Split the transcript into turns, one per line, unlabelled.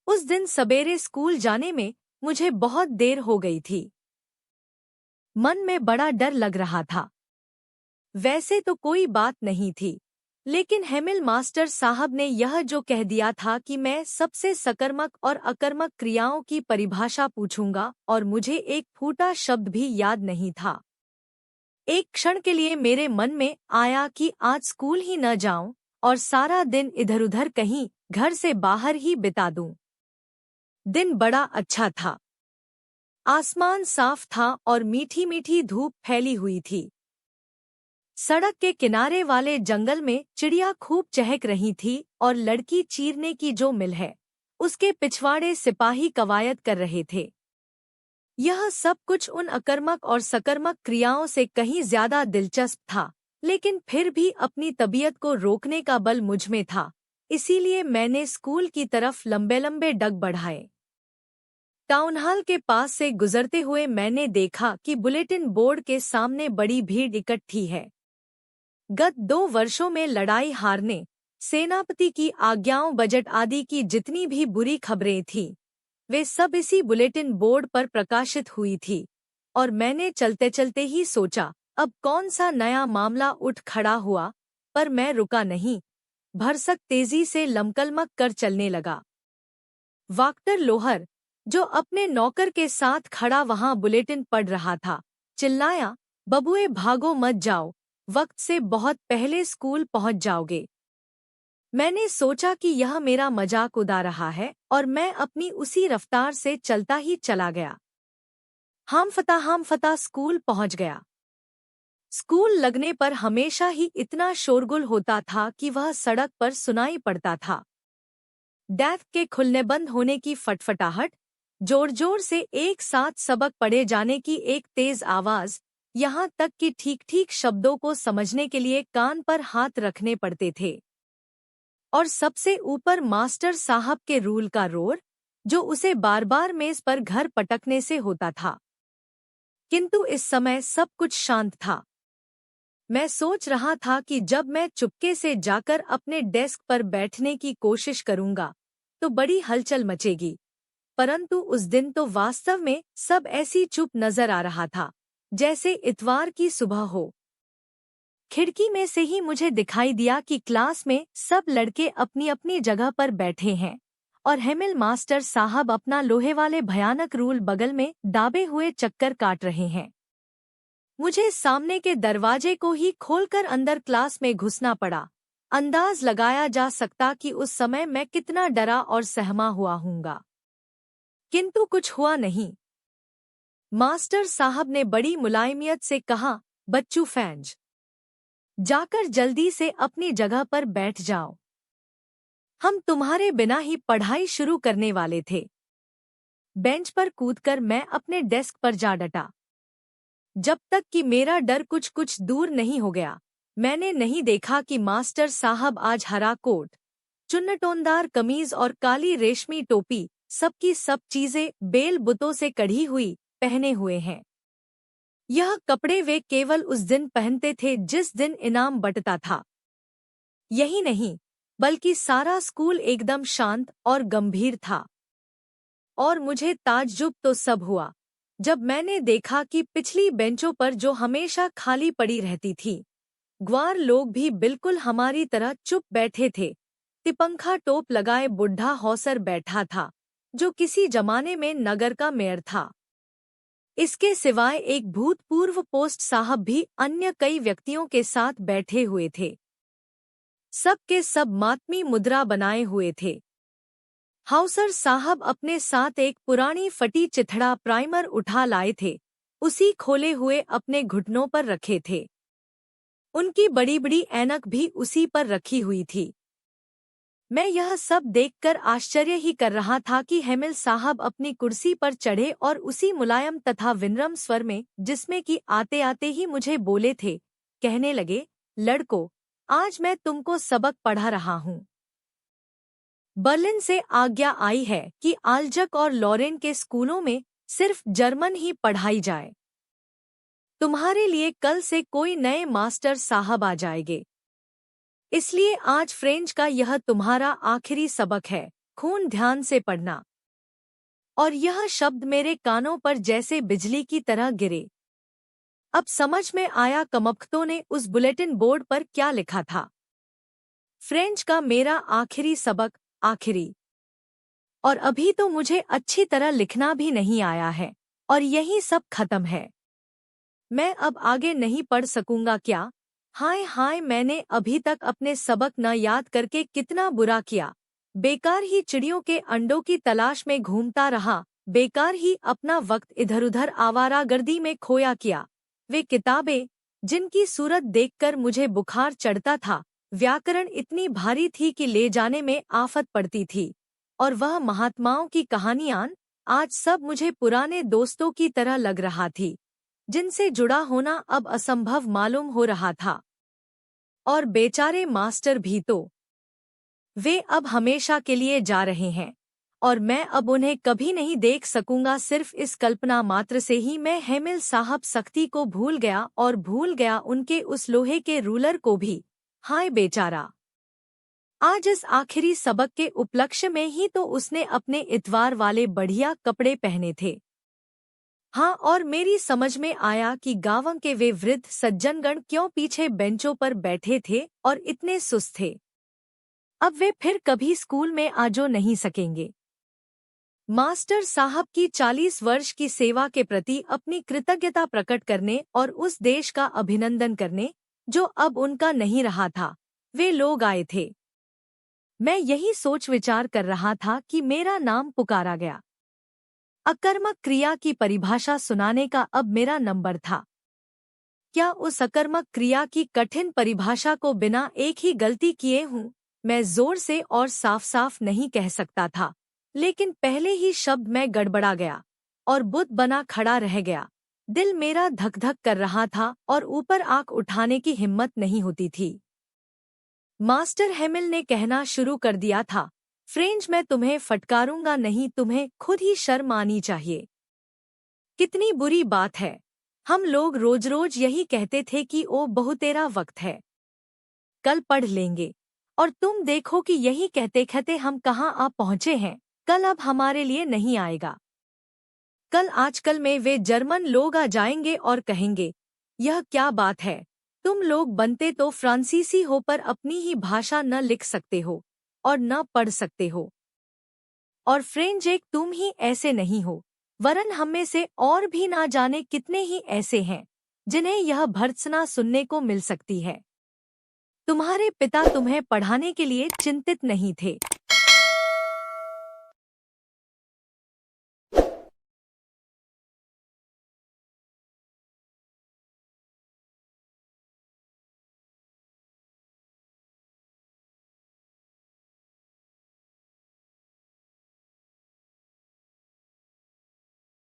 उस दिन सवेरे स्कूल जाने में मुझे बहुत देर हो गई थी। मन में बड़ा डर लग रहा था। वैसे तो कोई बात नहीं थी, लेकिन हेमिल मास्टर साहब ने यह जो कह दिया था कि मैं सबसे सकर्मक और अकर्मक क्रियाओं की परिभाषा पूछूंगा, और मुझे एक फूटा शब्द भी याद नहीं था। एक क्षण के लिए मेरे मन में आया कि आज स्कूल ही न जाऊं और सारा दिन इधर-उधर कहीं घर से बाहर ही बिता दूं। दिन बड़ा अच्छा था। आसमान साफ था और मीठी-मीठी धूप फैली हुई थी। सड़क के किनारे वाले जंगल में चिड़िया खूब चहक रही थी और लड़की चीरने की जो मिल है, उसके पिछवाड़े सिपाही कवायद कर रहे थे। यह सब कुछ उन अकर्मक और सकर्मक क्रियाओं से कहीं ज्यादा दिलचस्प था, लेकिन फिर भी अपनी तबीयत को रोकने का बल मुझमें था, इसीलिए मैंने स्कूल की तरफ लंबे-लंबे डग बढ़ाए। टाउनहॉल के पास से गुजरते हुए मैंने देखा कि बुलेटिन बोर्ड के सामने बड़ी भीड़ इकट्ठी है। गत 2 वर्षों में लड़ाई हारने, सेनापति की आज्ञाओं, बजट आदि की जितनी भी बुरी खबरें थीं, वे सब इसी बुलेटिन बोर्ड पर प्रकाशित हुई थी। और मैंने चलते-चलते ही सोचा, अब कौन सा नया मामला उठ खड़ा हुआ, पर मैं रुका नहीं, भरसक तेजी से लमकलमक कर चलने लगा। वाक्टर लोहर, जो अपने नौकर के साथ खड़ा वहां बुलेटिन पढ़ रहा था, चिल्लाया, बबुए भागो मत जाओ, वक्त से बहुत पहले स्कूल पहुंच जाओगे। मैंने सोचा कि यह मेरा मजाक उड़ा रहा है और मैं अपनी उसी रफ्तार से चलता ही चला गया। हामफता स्कूल पहुंच गया। स्कूल लगने पर हमेशा ही इतना शोरगुल होता था कि वह सड़क पर सुनाई पड़ता था। डेस्क के खुलने बंद होने की फटफटाहट, जोर-जोर से एक साथ सबक पढ़े जाने की एक तेज आवाज, यहाँ तक कि ठीक-ठीक शब्दों को समझने के लिए कान पर हाथ रखने पड़ते थे। और सबसे ऊपर मास्टर साहब के रूल का रोर, जो उसे बार-बार मेज पर घर पटकने से होता था। किंतु इस समय सब कुछ शांत था। मैं सोच रहा था कि जब मैं चुपके से जाकर अपने डेस्क पर बैठने की कोशिश करूंगा, तो बड़ी हलचल मचेगी। परंतु उस दिन तो वास्तव में सब ऐसी चुप नजर आ रहा था, जैसे इतवार की सुबह हो। खिड़की में से ही मुझे दिखाई दिया कि क्लास में सब लड़के अपनी अपनी जगह पर बैठे हैं और हेमिल मास्टर साहब अपना लोहे वाले भयानक रूल बगल में दाबे हुए चक्कर काट रहे हैं। मुझे सामने के दरवाजे को ही खोलकर अंदर क्लास में घुसना पड़ा। अंदाज लगाया जा सकता कि उस समय मैं कितना डरा और सहमा हुआ हूँगा। किंतु कुछ हुआ नहीं। मास्टर साहब ने बड़ी मुलायमियत से कहा, बच्चू फैंज, जाकर जल्दी से अपनी जगह पर बैठ जाओ। हम तुम्हारे बिना ही पढ़ाई शुरू करने वाले थे। बेंच पर कूदकर मैं अपने डेस्क पर जा डटा। जब तक कि मेरा डर कुछ कुछ दूर नहीं हो गया, मैंने नहीं देखा कि मास्टर साहब आज हरा कोट, चुन्नटोंदार कमीज और काली रेशमी टोपी, सबकी सब चीजें बेल बुतों से कढ़ी हुई, पहने हुए हैं। यह कपड़े वे केवल उस दिन पहनते थे जिस दिन इनाम बंटता था। यही नहीं, बल्कि सारा स्कूल एकदम शांत और गंभीर था। और मुझे ताज्जुब तो सब हुआ जब मैंने देखा कि पिछली बेंचों पर जो हमेशा खाली पड़ी रहती थी, ग्वार लोग भी बिल्कुल हमारी तरह चुप बैठे थे। तिपंखा टोप लगाए बुढ़ा हौसर बैठा था, जो किसी जमाने में नगर का मेयर था। इसके सिवाय एक भूतपूर्व पोस्ट साहब भी अन्य कई व्यक्तियों के साथ बैठे हुए थे। सब के सब मातमी मुद्रा बनाए हुए थे। हाउसर साहब अपने साथ एक पुरानी फटी चिथड़ा प्राइमर उठा लाए थे, उसी खोले हुए अपने घुटनों पर रखे थे। उनकी बड़ी-बड़ी ऐनक भी उसी पर रखी हुई थी। मैं यह सब देखकर आश्चर्य ही कर रहा था कि हेमिल साहब अपनी कुर्सी पर चढ़े और उसी मुलायम तथा विनम्र स्वर में, जिसमें कि आते आते ही मुझे बोले थे, कहने लगे, लड़कों, आज मैं तुमको सबक पढ़ा रहा हूँ। बर्लिन से आज्ञा आई है कि आल्जक और लॉरेन के स्कूलों में सिर्फ जर्मन ही पढ़ाई जाए। तुम्हारे लिए कल से कोई नए मास्टर साहब आ जाएंगे, इसलिए आज फ्रेंच का यह तुम्हारा आखिरी सबक है खून ध्यान से पढ़ना। और यह शब्द मेरे कानों पर जैसे बिजली की तरह गिरे। अब समझ में आया कमबख्तों ने उस बुलेटिन बोर्ड पर क्या लिखा था। फ्रेंच का मेरा आखिरी सबक, आखिरी। और अभी तो मुझे अच्छी तरह लिखना भी नहीं आया है, और यही सब खत्म है। मैं अब आगे नहीं पढ़ सकूंगा क्या? हाय हाय, मैंने अभी तक अपने सबक न याद करके कितना बुरा किया। बेकार ही चिड़ियों के अंडों की तलाश में घूमता रहा, बेकार ही अपना वक्त इधर-उधर आवारागर्दी में खोया किया। वे किताबें, जिनकी सूरत देखकर मुझे बुखार चढ़ता था, व्याकरण इतनी भारी थी कि ले जाने में आफत पड़ती थी। और वह महात्माओं की कहानियां, आज सब मुझे पुराने दोस्तों की तरह लग रहा थी, जिनसे जुड़ा होना अब असंभव मालूम हो रहा था। और बेचारे मास्टर भी तो, वे अब हमेशा के लिए जा रहे हैं, और मैं अब उन्हें कभी नहीं देख सकूंगा। सिर्फ इस कल्पना मात्र से ही मैं हेमिल साहब सख्ती को भूल गया, और भूल गया उनके उस लोहे के रूलर को भी। हाय बेचारा! आज इस आखिरी सबक के उपलक्ष्य में ही तो उसने अपने इतवार वाले बढ़िया कपड़े पहने थे। हाँ, और मेरी समझ में आया कि गांव के वे वृद्ध सज्जनगण क्यों पीछे बेंचों पर बैठे थे और इतने सुस्त थे। अब वे फिर कभी स्कूल में आ जो नहीं सकेंगे। मास्टर साहब की 40 वर्ष की सेवा के प्रति अपनी कृतज्ञता प्रकट करने और उस देश का अभिनंदन करने, जो अब उनका नहीं रहा था, वे लोग आए थे। मैं यही सोच विचार कर रहा था कि मेरा नाम पुकारा गया। अकर्मक क्रिया की परिभाषा सुनाने का अब मेरा नंबर था। क्या उस अकर्मक क्रिया की कठिन परिभाषा को बिना एक ही गलती किए हूँ, मैं जोर से और साफ साफ नहीं कह सकता था, लेकिन पहले ही शब्द में गड़बड़ा गया और बुत बना खड़ा रह गया। दिल मेरा धक धक कर रहा था और ऊपर आंख उठाने की हिम्मत नहीं होती थी। मास्टर हेमिल ने कहना शुरू कर दिया था, फ्रेंच, मैं तुम्हें फटकारूंगा नहीं, तुम्हें खुद ही शर्म आनी चाहिए। कितनी बुरी बात है। हम लोग रोज रोज यही कहते थे कि ओ बहुतेरा वक्त है, कल पढ़ लेंगे, और तुम देखो कि यही कहते कहते हम कहाँ आ पहुँचे हैं। कल अब हमारे लिए नहीं आएगा। कल आजकल में वे जर्मन लोग आ जाएंगे और कहेंगे, यह क्या बात है, तुम लोग बनते तो फ्रांसीसी हो पर अपनी ही भाषा न लिख सकते हो और न पढ़ सकते हो। और फ्रेंच एक तुम ही ऐसे नहीं हो, वरन हम में से और भी ना जाने कितने ही ऐसे हैं, जिन्हें यह भर्त्सना सुनने को मिल सकती है। तुम्हारे पिता तुम्हें पढ़ाने के लिए चिंतित नहीं थे,